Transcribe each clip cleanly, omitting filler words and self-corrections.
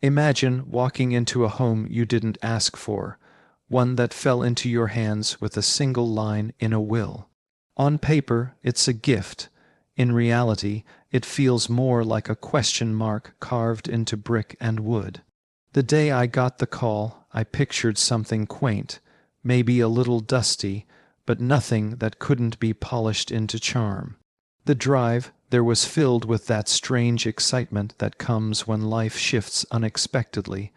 Imagine walking into a home you didn't ask for, one that fell into your hands with a single line in a will. On paper, it's a gift. In reality, it feels more like a question mark carved into brick and wood. The day I got the call, I pictured something quaint, maybe a little dusty, but nothing that couldn't be polished into charm. The drive there was filled with that strange excitement that comes when life shifts unexpectedly,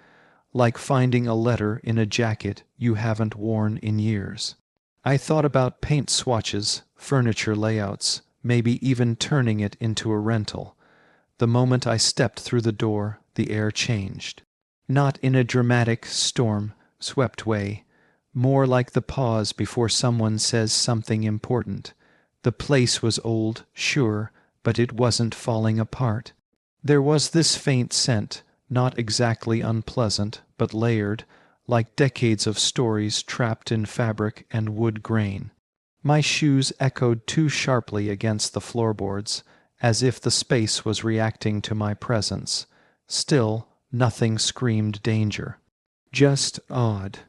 like finding a letter in a jacket you haven't worn in years. I thought about paint swatches, furniture layouts, maybe even turning it into a rental. The moment I stepped through the door, the air changed. Not in a dramatic, storm-swept way, more like the pause before someone says something important. The place was old, sure, but it wasn't falling apart. There was this faint scent, not exactly unpleasant, but layered, like decades of stories trapped in fabric and wood grain. My shoes echoed too sharply against the floorboards, as if the space was reacting to my presence. Still, nothing screamed danger. Just odd.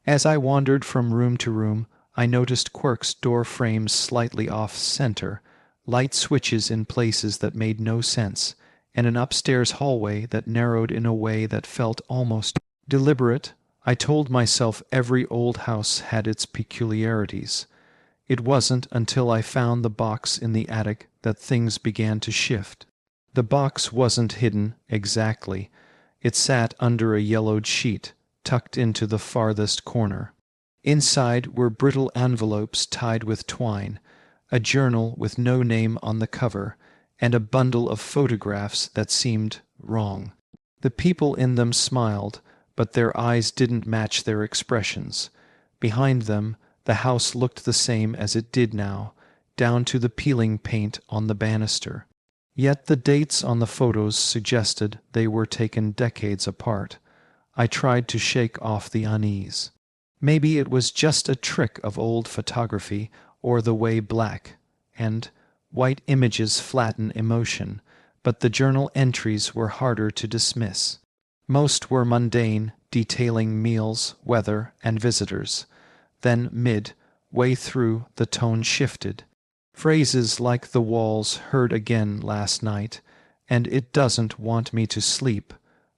As I wandered from room to room, I noticed Quirk's door frames slightly off-center, light switches in places that made no sense, and an upstairs hallway that narrowed in a way that felt almost deliberate. I told myself every old house had its peculiarities. It wasn't until I found the box in the attic that things began to shift. The box wasn't hidden exactly. It sat under a yellowed sheet, tucked into the farthest corner. Inside were brittle envelopes tied with twine, a journal with no name on the cover, and a bundle of photographs that seemed wrong. The people in them smiled, but their eyes didn't match their expressions. Behind them, the house looked the same as it did now, down to the peeling paint on the banister. Yet the dates on the photos suggested they were taken decades apart. I tried to shake off the unease. Maybe it was just a trick of old photography, or the way black and white images flatten emotion, but the journal entries were harder to dismiss. Most were mundane, detailing meals, weather, and visitors. Then mid-way through, the tone shifted. Phrases like "the walls heard again last night," and "it doesn't want me to sleep,"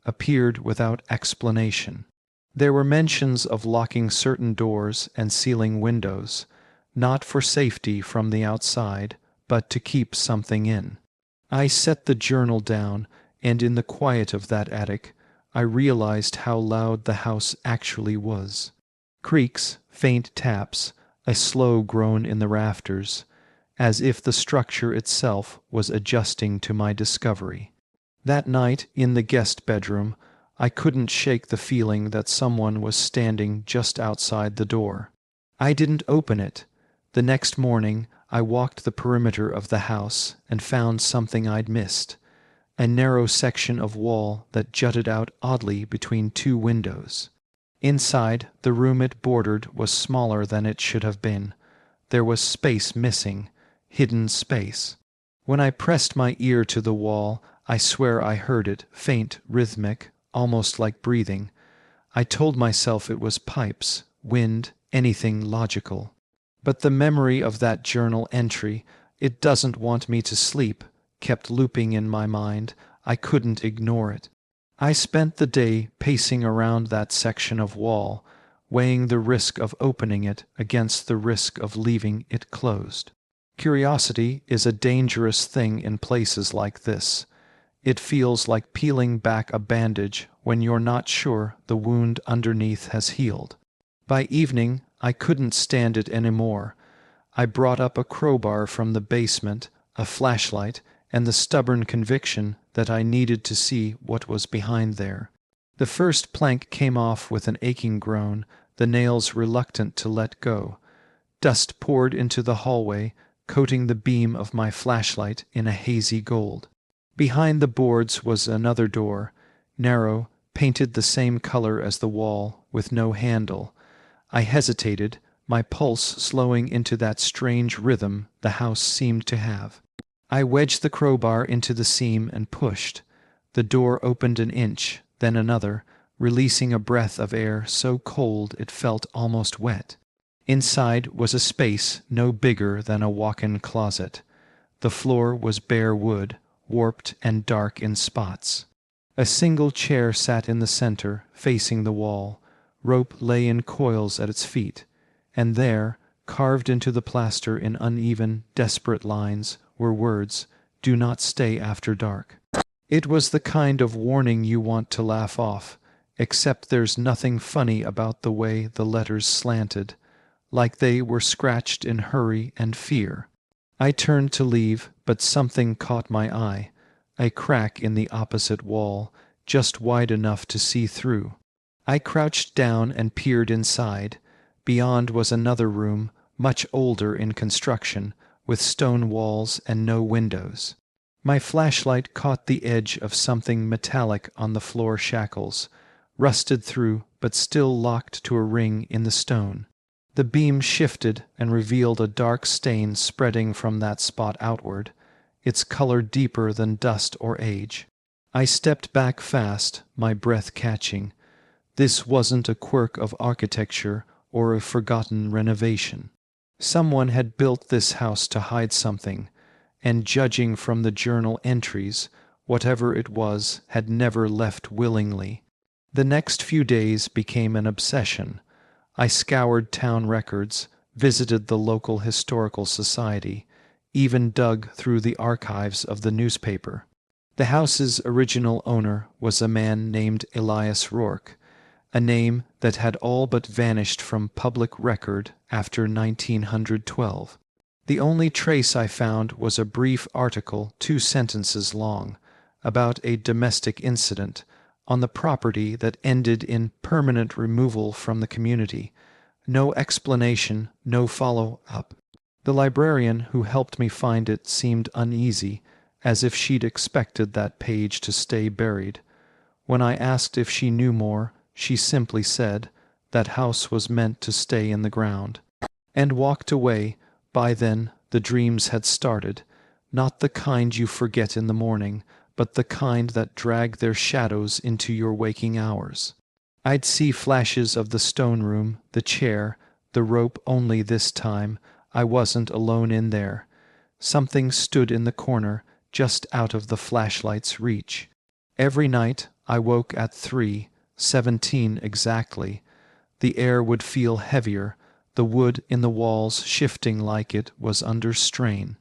appeared without explanation. There were mentions of locking certain doors and sealing windows, not for safety from the outside, but to keep something in. I set the journal down, and in the quiet of that attic, I realized how loud the house actually was. Creaks, faint taps, a slow groan in the rafters, as if the structure itself was adjusting to my discovery. That night, in the guest bedroom, I couldn't shake the feeling that someone was standing just outside the door. I didn't open it. The next morning, I walked the perimeter of the house and found something I'd missed, a narrow section of wall that jutted out oddly between two windows. Inside, the room it bordered was smaller than it should have been. There was space missing, hidden space. When I pressed my ear to the wall, I swear I heard it, faint, rhythmic, almost like breathing. I told myself it was pipes, wind, anything logical. But the memory of that journal entry, "it doesn't want me to sleep," kept looping in my mind. I couldn't ignore it. I spent the day pacing around that section of wall, weighing the risk of opening it against the risk of leaving it closed. Curiosity is a dangerous thing in places like this. It feels like peeling back a bandage when you're not sure the wound underneath has healed. By evening, I couldn't stand it anymore. I brought up a crowbar from the basement, a flashlight, and the stubborn conviction that I needed to see what was behind there. The first plank came off with an aching groan, the nails reluctant to let go. Dust poured into the hallway, coating the beam of my flashlight in a hazy gold. Behind the boards was another door, narrow, painted the same color as the wall, with no handle. I hesitated, my pulse slowing into that strange rhythm the house seemed to have. I wedged the crowbar into the seam and pushed. The door opened an inch, then another, releasing a breath of air so cold it felt almost wet. Inside was a space no bigger than a walk-in closet. The floor was bare wood, warped and dark in spots. A single chair sat in the center, facing the wall. Rope lay in coils at its feet, and there, carved into the plaster in uneven, desperate lines, were words, "Do not stay after dark." It was the kind of warning you want to laugh off, except there's nothing funny about the way the letters slanted, like they were scratched in hurry and fear. I turned to leave, but something caught my eye, a crack in the opposite wall, just wide enough to see through. I crouched down and peered inside. Beyond was another room, much older in construction, with stone walls and no windows. My flashlight caught the edge of something metallic on the floor shackles, rusted through but still locked to a ring in the stone. The beam shifted and revealed a dark stain spreading from that spot outward, its color deeper than dust or age. I stepped back fast, my breath catching. This wasn't a quirk of architecture or a forgotten renovation. Someone had built this house to hide something, and judging from the journal entries, whatever it was had never left willingly. The next few days became an obsession. I scoured town records, visited the local historical society, even dug through the archives of the newspaper. The house's original owner was a man named Elias Rourke, a name that had all but vanished from public record after 1912. The only trace I found was a brief article 2 sentences long, about a domestic incident on the property that ended in permanent removal from the community. No explanation, no follow-up. The librarian who helped me find it seemed uneasy, as if she'd expected that page to stay buried. When I asked if she knew more, she simply said that house was meant to stay in the ground, and walked away. By then, the dreams had started, not the kind you forget in the morning, but the kind that drag their shadows into your waking hours. I'd see flashes of the stone room, the chair, the rope, only this time I wasn't alone in there. Something stood in the corner, just out of the flashlight's reach. Every night I woke at 3:17 exactly. The air would feel heavier, the wood in the walls shifting like it was under strain.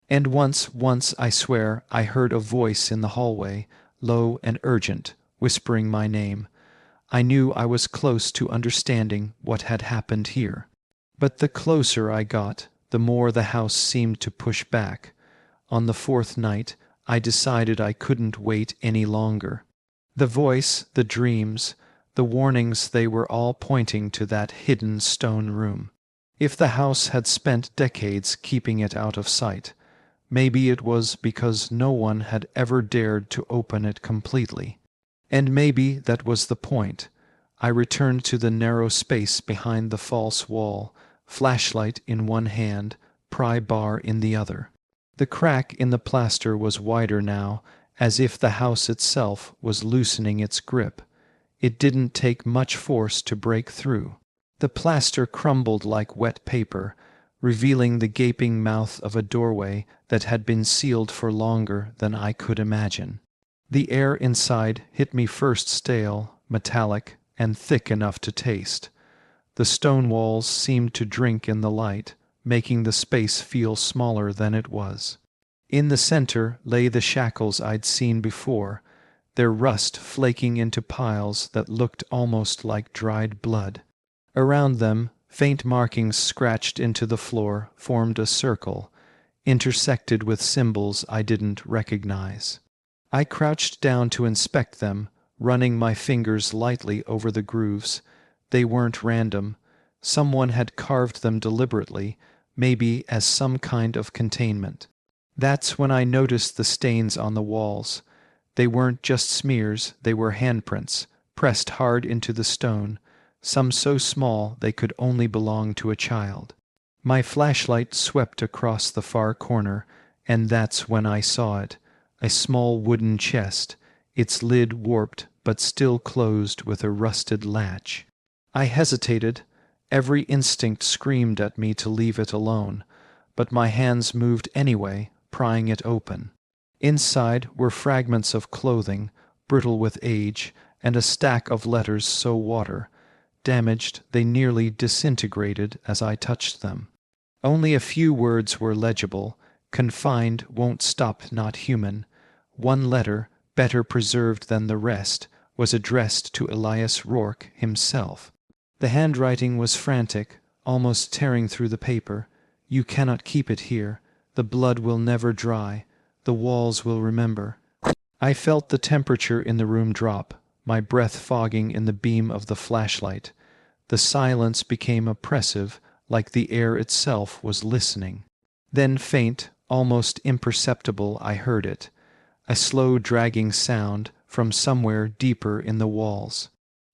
And once I swear I heard a voice in the hallway, low and urgent, whispering my name. I knew I was close to understanding what had happened here. But the closer I got, the more the house seemed to push back. On the 4th night, I decided I couldn't wait any longer. The voice, the dreams, the warnings, they were all pointing to that hidden stone room. If the house had spent decades keeping it out of sight, maybe it was because no one had ever dared to open it completely. And maybe that was the point. I returned to the narrow space behind the false wall, flashlight in one hand, pry bar in the other. The crack in the plaster was wider now, as if the house itself was loosening its grip. It didn't take much force to break through. The plaster crumbled like wet paper, revealing the gaping mouth of a doorway that had been sealed for longer than I could imagine. The air inside hit me first stale, metallic, and thick enough to taste. The stone walls seemed to drink in the light, making the space feel smaller than it was. In the center lay the shackles I'd seen before, their rust flaking into piles that looked almost like dried blood. Around them, faint markings scratched into the floor formed a circle, intersected with symbols I didn't recognize. I crouched down to inspect them, running my fingers lightly over the grooves. They weren't random. Someone had carved them deliberately, maybe as some kind of containment. That's when I noticed the stains on the walls. They weren't just smears, they were handprints, pressed hard into the stone, some so small they could only belong to a child. My flashlight swept across the far corner, and that's when I saw it, a small wooden chest, its lid warped but still closed with a rusted latch. I hesitated. Every instinct screamed at me to leave it alone, but my hands moved anyway, prying it open. Inside were fragments of clothing, brittle with age, and a stack of letters so damaged they nearly disintegrated as I touched them. Only a few words were legible. Confined won't stop not human. One letter, better preserved than the rest, was addressed to Elias Rourke himself. The handwriting was frantic, almost tearing through the paper. "You cannot keep it here. The blood will never dry. The walls will remember." I felt the temperature in the room drop, my breath fogging in the beam of the flashlight. The silence became oppressive, like the air itself was listening. Then faint, almost imperceptible, I heard it, a slow dragging sound from somewhere deeper in the walls.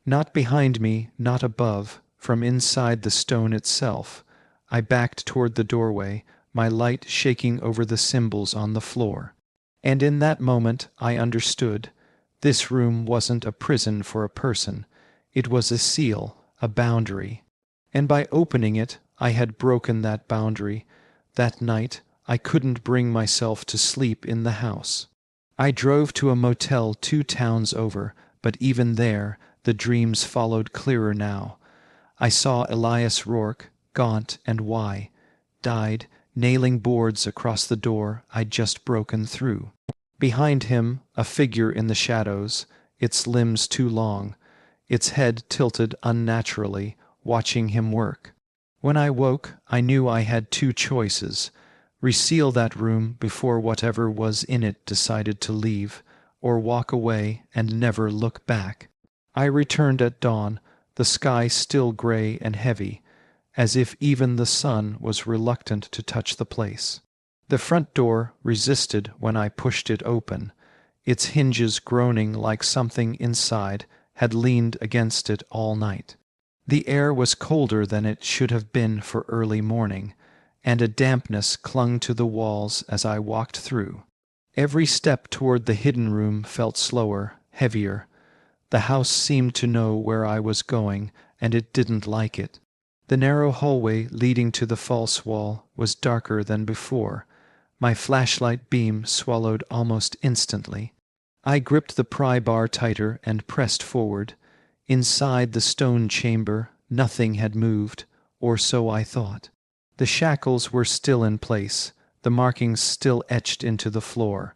Not behind me, not above, from inside the stone itself. I backed toward the doorway, my light shaking over the symbols on the floor. And in that moment I understood. This room wasn't a prison for a person. It was a seal, a boundary. And by opening it, I had broken that boundary. That night, I couldn't bring myself to sleep in the house. I drove to a motel 2 towns over, but even there, the dreams followed clearer now. I saw Elias Rourke, gaunt and died, nailing boards across the door I'd just broken through. Behind him, a figure in the shadows, its limbs too long, its head tilted unnaturally, watching him work. When I woke, I knew I had 2 choices: reseal that room before whatever was in it decided to leave, or walk away and never look back. I returned at dawn, the sky still gray and heavy, as if even the sun was reluctant to touch the place. The front door resisted when I pushed it open, its hinges groaning like something inside had leaned against it all night. The air was colder than it should have been for early morning, and a dampness clung to the walls as I walked through. Every step toward the hidden room felt slower, heavier. The house seemed to know where I was going, and it didn't like it. The narrow hallway leading to the false wall was darker than before. My flashlight beam swallowed almost instantly. I gripped the pry bar tighter and pressed forward. Inside the stone chamber, nothing had moved, or so I thought. The shackles were still in place, the markings still etched into the floor,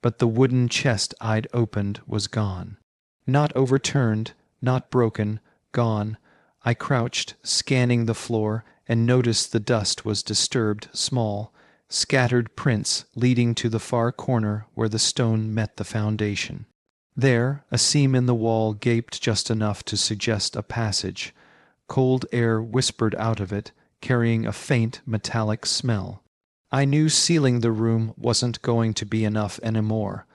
but the wooden chest I'd opened was gone. Not overturned, not broken, gone. I crouched, scanning the floor, and noticed the dust was disturbed, small, scattered prints leading to the far corner where the stone met the foundation. There, a seam in the wall gaped just enough to suggest a passage. Cold air whispered out of it, carrying a faint metallic smell. I knew sealing the room wasn't going to be enough anymore.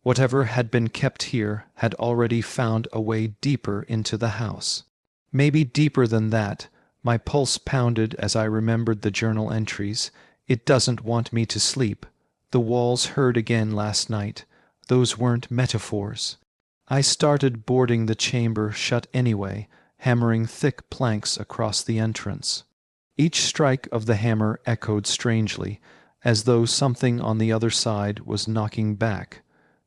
Whatever had been kept here had already found a way deeper into the house. Maybe deeper than that. My pulse pounded as I remembered the journal entries. It doesn't want me to sleep. The walls heard again last night. Those weren't metaphors. I started boarding the chamber shut anyway, hammering thick planks across the entrance. Each strike of the hammer echoed strangely, as though something on the other side was knocking back,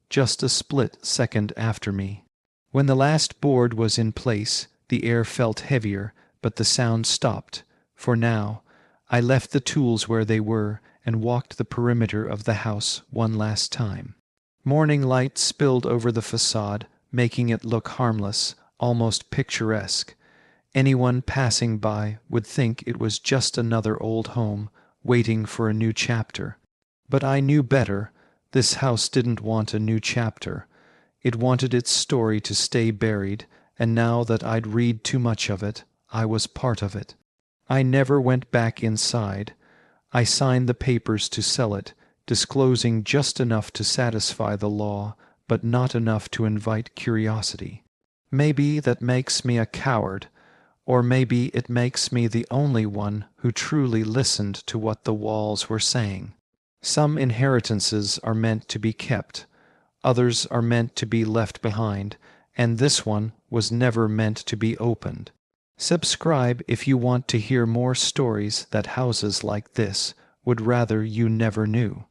just a split second after me. When the last board was in place, the air felt heavier, but the sound stopped. For now, I left the tools where they were and walked the perimeter of the house one last time. Morning light spilled over the facade, making it look harmless, almost picturesque. Anyone passing by would think it was just another old home, waiting for a new chapter. But I knew better. This house didn't want a new chapter. It wanted its story to stay buried, and now that I'd read too much of it, I was part of it. I never went back inside. I signed the papers to sell it, disclosing just enough to satisfy the law, but not enough to invite curiosity. Maybe that makes me a coward, or maybe it makes me the only one who truly listened to what the walls were saying. Some inheritances are meant to be kept, others are meant to be left behind, and this one was never meant to be opened. Subscribe if you want to hear more stories that houses like this would rather you never knew.